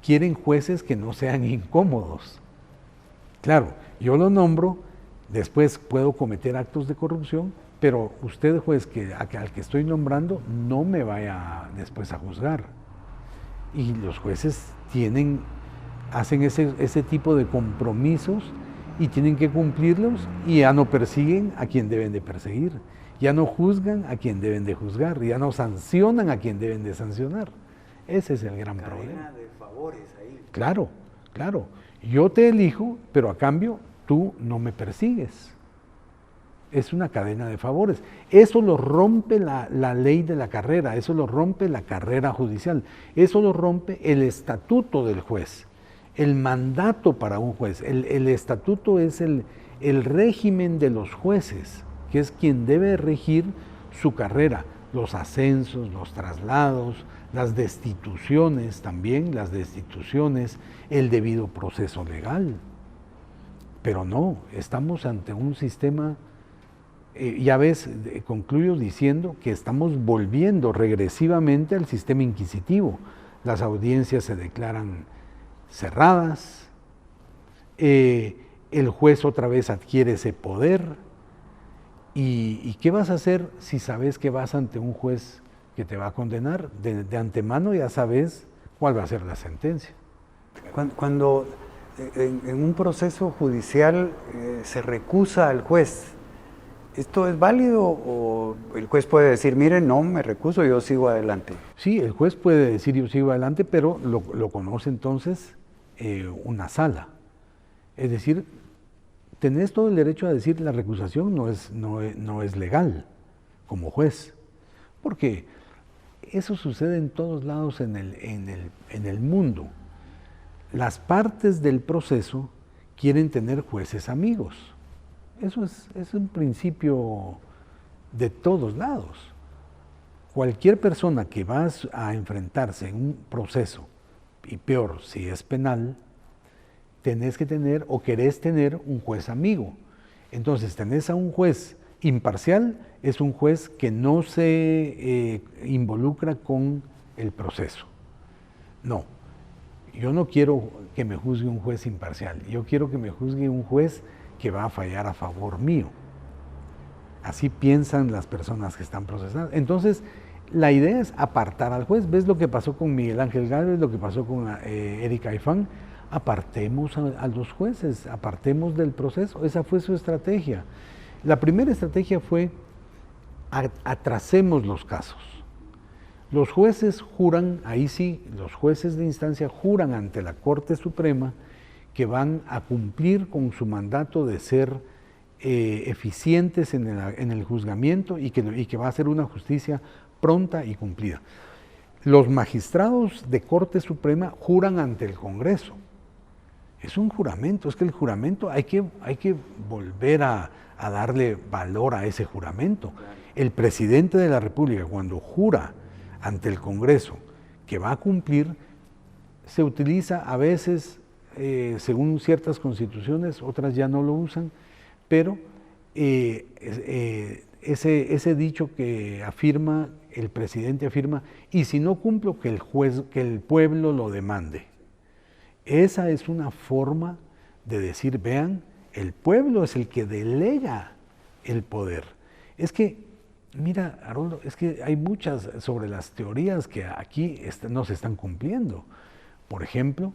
Quieren jueces que no sean incómodos. Claro, yo lo nombro, después puedo cometer actos de corrupción, pero usted, juez, al que estoy nombrando, no me vaya después a juzgar. Y los jueces hacen ese tipo de compromisos y tienen que cumplirlos, y ya no persiguen a quien deben de perseguir, ya no juzgan a quien deben de juzgar, ya no sancionan a quien deben de sancionar. Ese es el gran problema. Cadena de favores ahí. Claro, claro. Yo te elijo, pero a cambio tú no me persigues. Es una cadena de favores. Eso lo rompe la ley de la carrera, eso lo rompe la carrera judicial, eso lo rompe el estatuto del juez, el mandato para un juez. El estatuto es el régimen de los jueces, que es quien debe regir su carrera, los ascensos, los traslados, las destituciones también, el debido proceso legal. Pero no, estamos ante un sistema, ya ves, concluyo diciendo que estamos volviendo regresivamente al sistema inquisitivo. Las audiencias se declaran cerradas, el juez otra vez adquiere ese poder. ¿Y qué vas a hacer si sabes que vas ante un juez que te va a condenar? De antemano ya sabes cuál va a ser la sentencia. Cuando en un proceso judicial se recusa al juez, ¿esto es válido o el juez puede decir, mire, no, me recuso, yo sigo adelante? Sí, el juez puede decir yo sigo adelante, pero lo conoce entonces una sala. Es decir, tenés todo el derecho a decir la recusación no es legal como juez, porque eso sucede en todos lados en el mundo. Las partes del proceso quieren tener jueces amigos. Eso es un principio de todos lados. Cualquier persona que va a enfrentarse en un proceso, y peor si es penal, tenés que tener o querés tener un juez amigo. Entonces tenés a un juez imparcial, es un juez que no se involucra con el proceso. No, yo no quiero que me juzgue un juez imparcial, yo quiero que me juzgue un juez que va a fallar a favor mío. Así piensan las personas que están procesadas. Entonces, la idea es apartar al juez. ¿Ves lo que pasó con Miguel Ángel Gálvez, lo que pasó con Erika Aifán? Apartemos a los jueces, apartemos del proceso. Esa fue su estrategia. La primera estrategia fue atrasemos los casos. Los jueces juran, ahí sí, los jueces de instancia juran ante la Corte Suprema que van a cumplir con su mandato de ser eficientes en el juzgamiento y que va a ser una justicia pronta y cumplida. Los magistrados de Corte Suprema juran ante el Congreso. Es un juramento, es que el juramento hay que volver a darle valor a ese juramento. El presidente de la República, cuando jura ante el Congreso que va a cumplir, se utiliza a veces, según ciertas constituciones, otras ya no lo usan, pero ese dicho que afirma, el presidente afirma, y si no cumplo, que el pueblo lo demande. Esa es una forma de decir, vean, el pueblo es el que delega el poder. Es que, mira, Haroldo, es que hay muchas sobre las teorías que aquí no se están cumpliendo. Por ejemplo,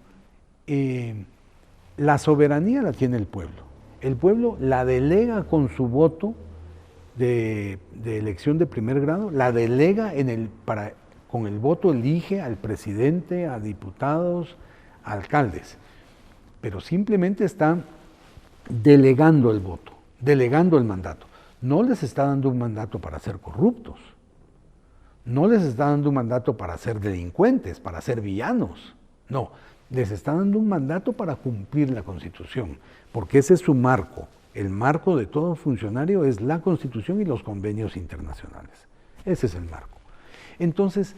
la soberanía la tiene el pueblo. El pueblo la delega con su voto de elección de primer grado, la delega con el voto elige al presidente, a diputados, a alcaldes, pero simplemente está delegando el voto, delegando el mandato. No les está dando un mandato para ser corruptos, no les está dando un mandato para ser delincuentes, para ser villanos, no, les está dando un mandato para cumplir la Constitución, porque ese es su marco. El marco de todo funcionario es la Constitución y los convenios internacionales. Ese es el marco. Entonces,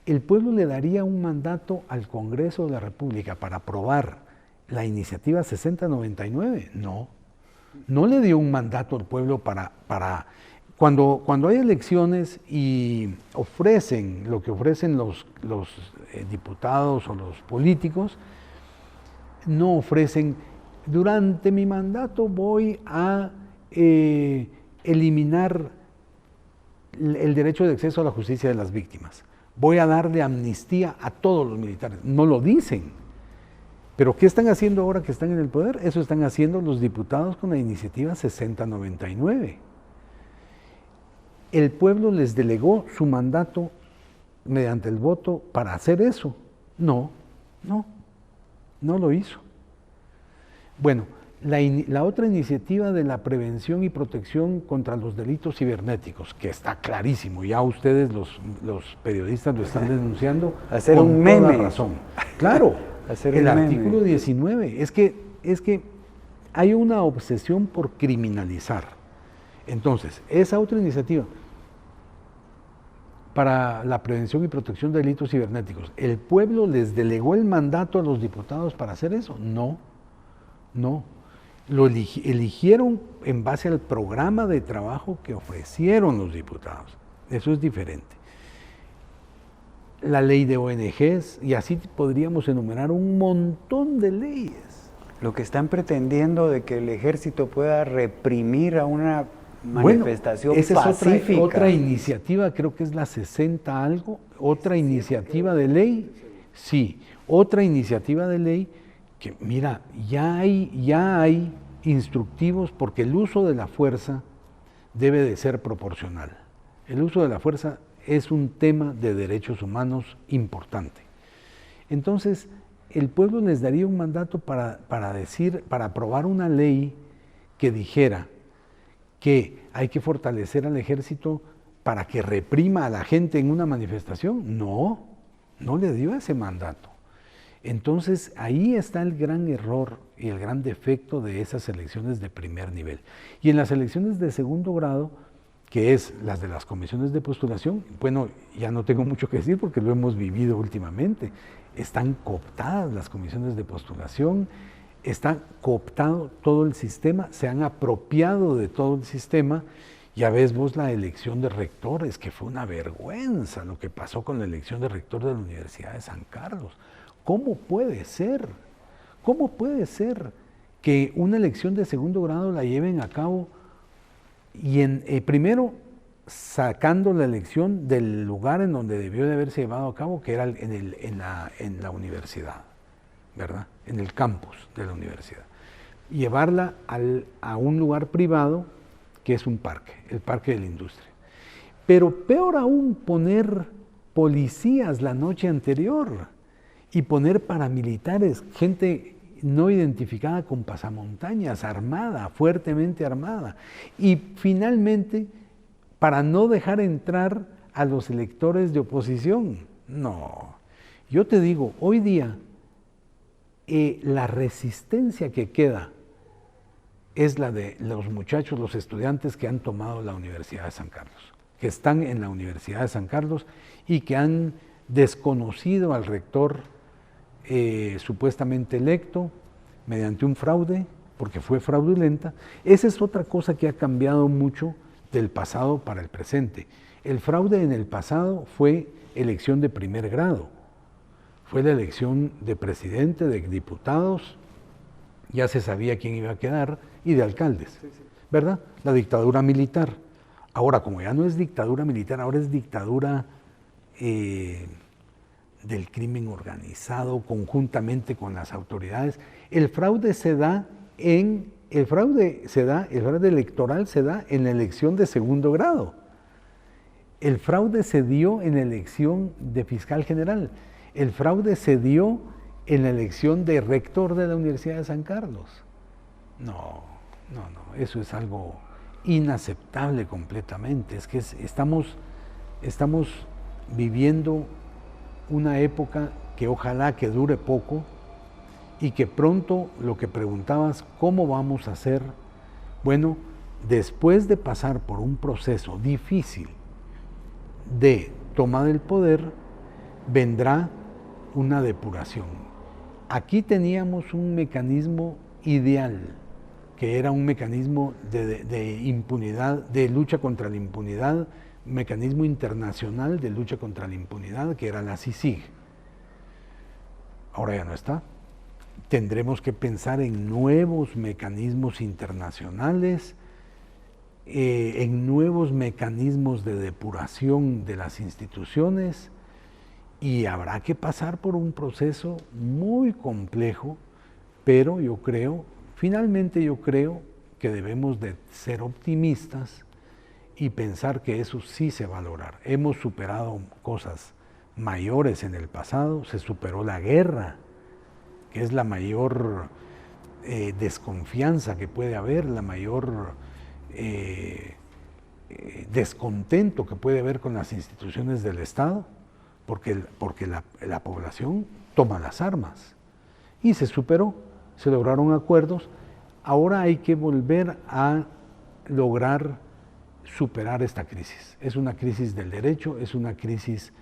¿el pueblo le daría un mandato al Congreso de la República para aprobar la iniciativa 6099? No. No le dio un mandato al pueblo para cuando hay elecciones y ofrecen lo que ofrecen los diputados o los políticos, no ofrecen, durante mi mandato voy a eliminar el derecho de acceso a la justicia de las víctimas. Voy a darle amnistía a todos los militares. No lo dicen. Pero ¿qué están haciendo ahora que están en el poder? Eso están haciendo los diputados con la iniciativa 6099. El pueblo les delegó su mandato mediante el voto para hacer eso. No lo hizo. Bueno, la otra iniciativa de la prevención y protección contra los delitos cibernéticos, que está clarísimo, ya ustedes los periodistas lo están denunciando hacer con un toda meme. razón. Claro, Hacer el un meme. artículo 19, es que hay una obsesión por criminalizar. Entonces, esa otra iniciativa para la prevención y protección de delitos cibernéticos, ¿el pueblo les delegó el mandato a los diputados para hacer eso? No. Lo eligieron en base al programa de trabajo que ofrecieron los diputados. Eso es diferente. La ley de ONGs, y así podríamos enumerar un montón de leyes. Lo que están pretendiendo de que el ejército pueda reprimir a una manifestación esa pacífica. Es otra iniciativa, creo que es la 60 algo, otra iniciativa de ley, sí, otra iniciativa de ley que, mira, ya hay instructivos porque el uso de la fuerza debe de ser proporcional. El uso de la fuerza es un tema de derechos humanos importante. Entonces, el pueblo les daría un mandato para aprobar una ley que dijera que hay que fortalecer al ejército para que reprima a la gente en una manifestación. No le dio ese mandato. Entonces, ahí está el gran error y el gran defecto de esas elecciones de primer nivel. Y en las elecciones de segundo grado, que es las de las comisiones de postulación, bueno, ya no tengo mucho que decir porque lo hemos vivido últimamente. Están cooptadas las comisiones de postulación, está cooptado todo el sistema, se han apropiado de todo el sistema. Ya ves vos la elección de rectores, que fue una vergüenza lo que pasó con la elección de rector de la Universidad de San Carlos. ¿Cómo puede ser? ¿Cómo puede ser que una elección de segundo grado la lleven a cabo y primero sacando la elección del lugar en donde debió de haberse llevado a cabo, que era en la universidad, ¿verdad? En el campus de la universidad. Llevarla a un lugar privado que es un parque, el Parque de la Industria. Pero peor aún, poner policías la noche anterior y poner paramilitares, gente no identificada con pasamontañas, armada, fuertemente armada. Y finalmente, para no dejar entrar a los electores de oposición. No, yo te digo, hoy día la resistencia que queda es la de los muchachos, los estudiantes que han tomado la Universidad de San Carlos, que están en la Universidad de San Carlos y que han desconocido al rector supuestamente electo mediante un fraude, porque fue fraudulenta. Esa es otra cosa que ha cambiado mucho del pasado para el presente. El fraude en el pasado fue elección de primer grado, fue la elección de presidente, de diputados, ya se sabía quién iba a quedar, y de alcaldes, ¿verdad? La dictadura militar. Ahora, como ya no es dictadura militar, ahora es dictadura del crimen organizado conjuntamente con las autoridades. El fraude electoral se da en la elección de segundo grado. El fraude se dio en la elección de fiscal general. El fraude se dio en la elección de rector de la Universidad de San Carlos. No, eso es algo inaceptable completamente. Es que estamos viviendo una época que ojalá que dure poco y que pronto, lo que preguntabas, ¿cómo vamos a hacer? Bueno, después de pasar por un proceso difícil de toma del poder, vendrá una depuración. Aquí teníamos un mecanismo ideal, que era un mecanismo de impunidad, de lucha contra la impunidad, mecanismo internacional de lucha contra la impunidad, que era la CICIG. Ahora ya no está. Tendremos que pensar en nuevos mecanismos internacionales en nuevos mecanismos de depuración de las instituciones, y habrá que pasar por un proceso muy complejo, pero finalmente yo creo que debemos de ser optimistas y pensar que eso sí se va a lograr. Hemos superado cosas mayores en el pasado, se superó la guerra, que es la mayor desconfianza que puede haber, la mayor descontento que puede haber con las instituciones del Estado, porque la población toma las armas. Y se superó, se lograron acuerdos. Ahora hay que volver a lograr superar esta crisis. Es una crisis del derecho, es una crisis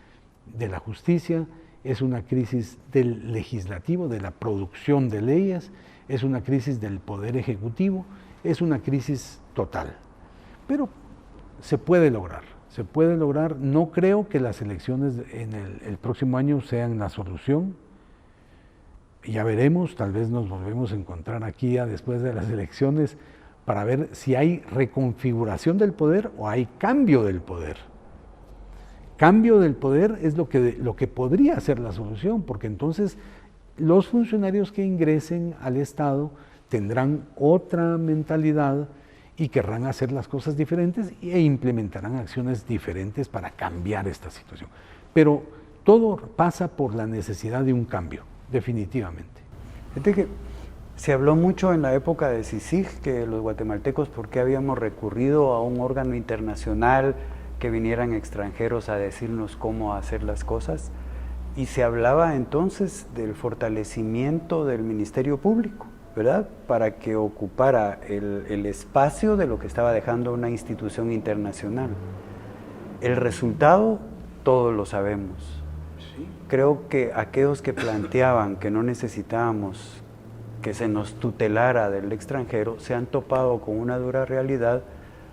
de la justicia, es una crisis del legislativo, de la producción de leyes, es una crisis del poder ejecutivo, es una crisis total. Pero se puede lograr, se puede lograr. No creo que las elecciones en el próximo año sean la solución. Ya veremos, tal vez nos volvemos a encontrar aquí ya después de las elecciones para ver si hay reconfiguración del poder o hay cambio del poder. Cambio del poder es lo que podría ser la solución, porque entonces los funcionarios que ingresen al Estado tendrán otra mentalidad y querrán hacer las cosas diferentes e implementarán acciones diferentes para cambiar esta situación. Pero todo pasa por la necesidad de un cambio, definitivamente. Fíjate que se habló mucho en la época de CICIG que los guatemaltecos, ¿por qué habíamos recurrido a un órgano internacional, que vinieran extranjeros a decirnos cómo hacer las cosas? Y se hablaba entonces del fortalecimiento del Ministerio Público, ¿verdad? Para que ocupara el espacio de lo que estaba dejando una institución internacional. El resultado, todos lo sabemos. Sí. Creo que aquellos que planteaban que no necesitábamos que se nos tutelara del extranjero, se han topado con una dura realidad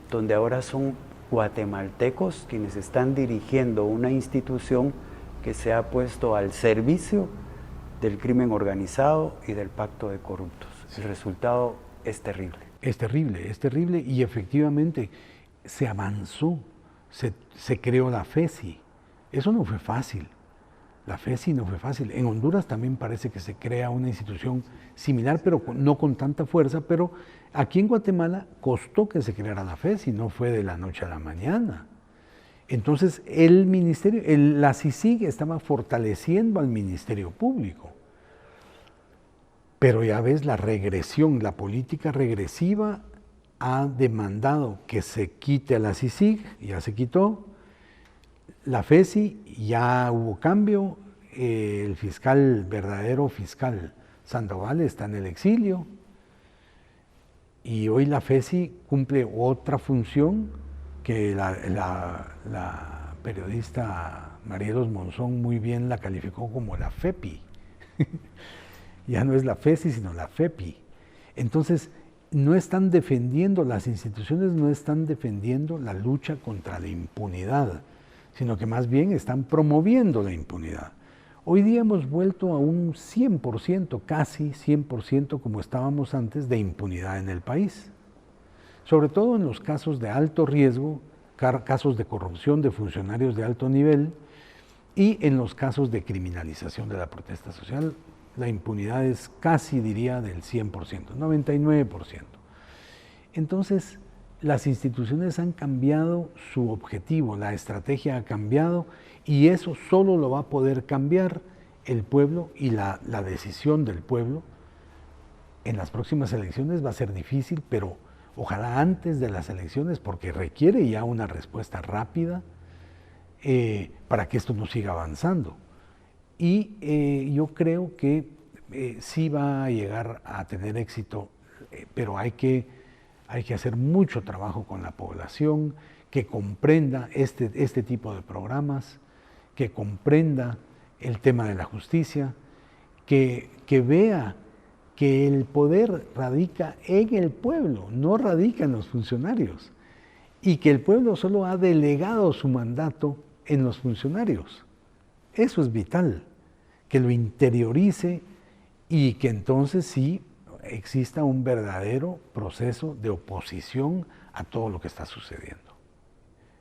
donde ahora son guatemaltecos quienes están dirigiendo una institución que se ha puesto al servicio del crimen organizado y del pacto de corruptos. El resultado es terrible. Es terrible y efectivamente se avanzó, se creó la FESI. Eso no fue fácil. La FESI no fue fácil. En Honduras también parece que se crea una institución similar, pero no con tanta fuerza, pero aquí en Guatemala costó que se creara la FESI, no fue de la noche a la mañana. Entonces el ministerio, la CICIG estaba fortaleciendo al Ministerio Público. Pero ya ves, la regresión, la política regresiva ha demandado que se quite a la CICIG, ya se quitó. La FESI, ya hubo cambio, el verdadero fiscal Sandoval está en el exilio y hoy la FESI cumple otra función que la periodista Marielos Monzón muy bien la calificó como la FEPI. Ya no es la FESI, sino la FEPI. Entonces, no están defendiendo, las instituciones no están defendiendo la lucha contra la impunidad, sino que más bien están promoviendo la impunidad. Hoy día hemos vuelto a un 100%, casi 100% como estábamos antes, de impunidad en el país. Sobre todo en los casos de alto riesgo, casos de corrupción de funcionarios de alto nivel y en los casos de criminalización de la protesta social, la impunidad es casi, diría, del 100%, 99%. Entonces, las instituciones han cambiado su objetivo, la estrategia ha cambiado y eso solo lo va a poder cambiar el pueblo y la decisión del pueblo. En las próximas elecciones va a ser difícil, pero ojalá antes de las elecciones, porque requiere ya una respuesta rápida para que esto no siga avanzando. Y yo creo que sí va a llegar a tener éxito, pero hay que hacer mucho trabajo con la población, que comprenda este tipo de programas, que comprenda el tema de la justicia, que vea que el poder radica en el pueblo, no radica en los funcionarios, y que el pueblo solo ha delegado su mandato en los funcionarios. Eso es vital, que lo interiorice y que entonces sí exista un verdadero proceso de oposición a todo lo que está sucediendo.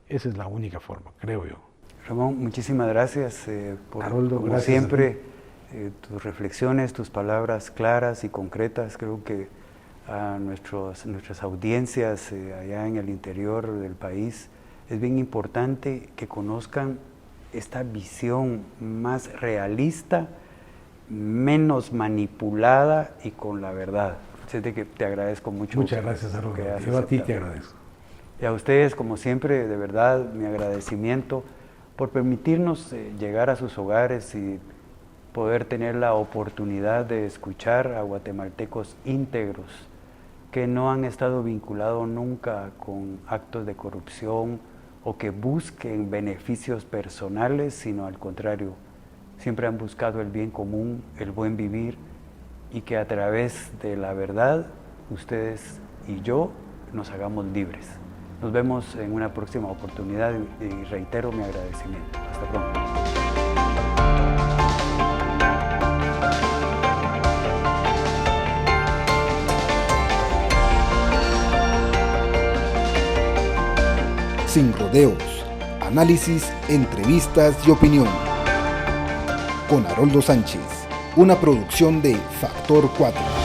Esa es la única forma, creo yo. Ramón, muchísimas gracias por, Haroldo, como gracias siempre, tus reflexiones, tus palabras claras y concretas. Creo que a nuestras audiencias allá en el interior del país es bien importante que conozcan esta visión más realista, menos manipulada y con la verdad. Así que te agradezco mucho. Muchas gracias, Haroldo. Yo a ti te agradezco. Y a ustedes, como siempre, de verdad, mi agradecimiento por permitirnos llegar a sus hogares y poder tener la oportunidad de escuchar a guatemaltecos íntegros que no han estado vinculados nunca con actos de corrupción o que busquen beneficios personales, sino al contrario, siempre han buscado el bien común, el buen vivir, y que a través de la verdad, ustedes y yo nos hagamos libres. Nos vemos en una próxima oportunidad y reitero mi agradecimiento. Hasta pronto. Sin rodeos, análisis, entrevistas y opinión. Con Haroldo Sánchez, una producción de Factor 4.